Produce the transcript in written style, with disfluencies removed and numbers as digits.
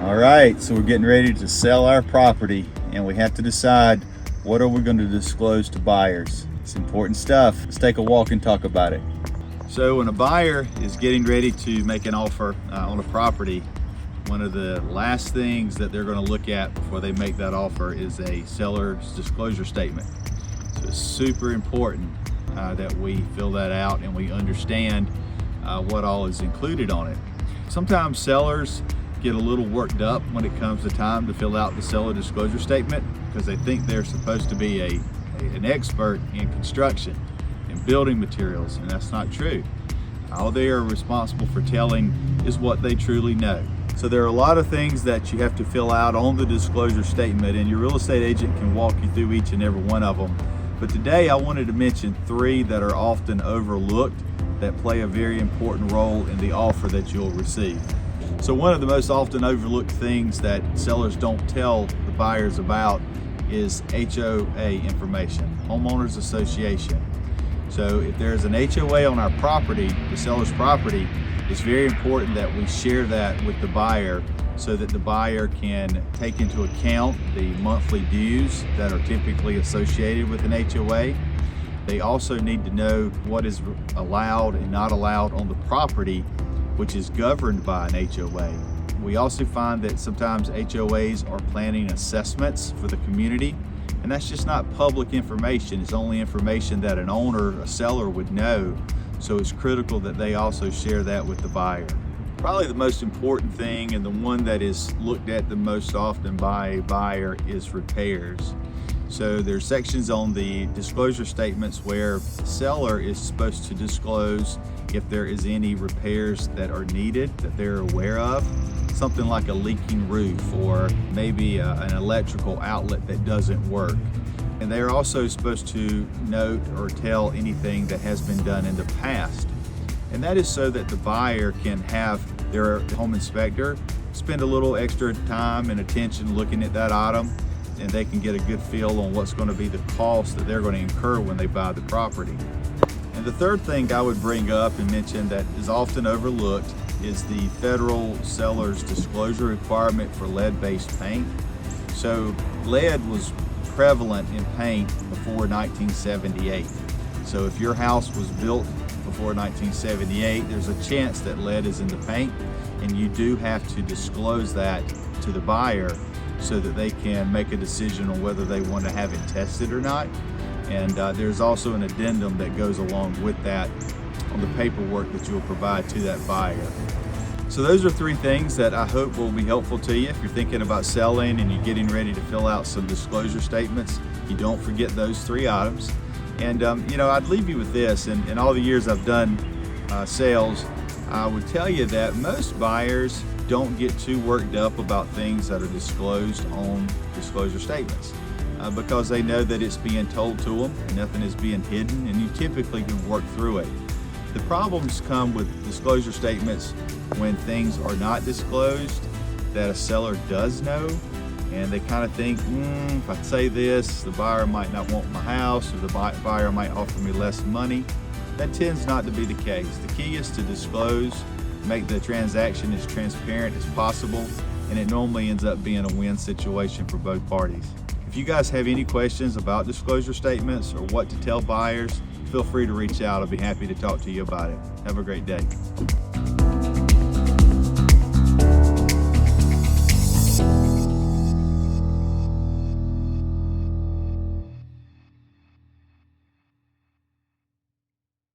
All right, so we're getting ready to sell our property and we have to decide what are we going to disclose to buyers. It's important stuff. Let's take a walk and talk about it. So when a buyer is getting ready to make an offer on a property, one of the last things that they're going to look at before they make that offer is a seller's disclosure statement. So it's super important that we fill that out and we understand what all is included on it. Sometimes sellers get a little worked up when it comes to time to fill out the seller disclosure statement because they think they're supposed to be an expert in construction and building materials, and that's not true. All they are responsible for telling is what they truly know. So there are a lot of things that you have to fill out on the disclosure statement, and your real estate agent can walk you through each and every one of them. But today I wanted to mention 3 that are often overlooked that play a very important role in the offer that you'll receive. So one of the most often overlooked things that sellers don't tell the buyers about is HOA information, homeowners association. So if there's an HOA on our property, the seller's property, it's very important that we share that with the buyer so that the buyer can take into account the monthly dues that are typically associated with an HOA. They also need to know what is allowed and not allowed on the property, which is governed by an HOA. We also find that sometimes HOAs are planning assessments for the community, and that's just not public information. It's only information that an owner, a seller would know, so it's critical that they also share that with the buyer. Probably the most important thing, and the one that is looked at the most often by a buyer, is repairs. So there's sections on the disclosure statements where the seller is supposed to disclose if there is any repairs that are needed that they're aware of, something like a leaking roof or maybe an electrical outlet that doesn't work. And they're also supposed to note or tell anything that has been done in the past. And that is so that the buyer can have their home inspector spend a little extra time and attention looking at that item, and they can get a good feel on what's going to be the cost that they're going to incur when they buy the property. And the third thing I would bring up and mention that is often overlooked is the federal seller's disclosure requirement for lead-based paint. So lead was prevalent in paint before 1978. So if your house was built before 1978, there's a chance that lead is in the paint, and you do have to disclose that to the buyer so that they can make a decision on whether they want to have it tested or not. And there's also an addendum that goes along with that on the paperwork that you'll provide to that buyer. So those are 3 things that I hope will be helpful to you if you're thinking about selling and you're getting ready to fill out some disclosure statements. You don't forget those 3 items. And I'd leave you with this. In all the years I've done sales, I would tell you that most buyers don't get too worked up about things that are disclosed on disclosure statements because they know that it's being told to them and nothing is being hidden, and you typically can work through it. The problems come with disclosure statements when things are not disclosed that a seller does know, and they kind of think, if I say this, the buyer might not want my house, or the buyer might offer me less money. That tends not to be the case. The key is to disclose, make the transaction as transparent as possible, and it normally ends up being a win situation for both parties. If you guys have any questions about disclosure statements or what to tell buyers, feel free to reach out. I'll be happy to talk to you about it. Have a great day.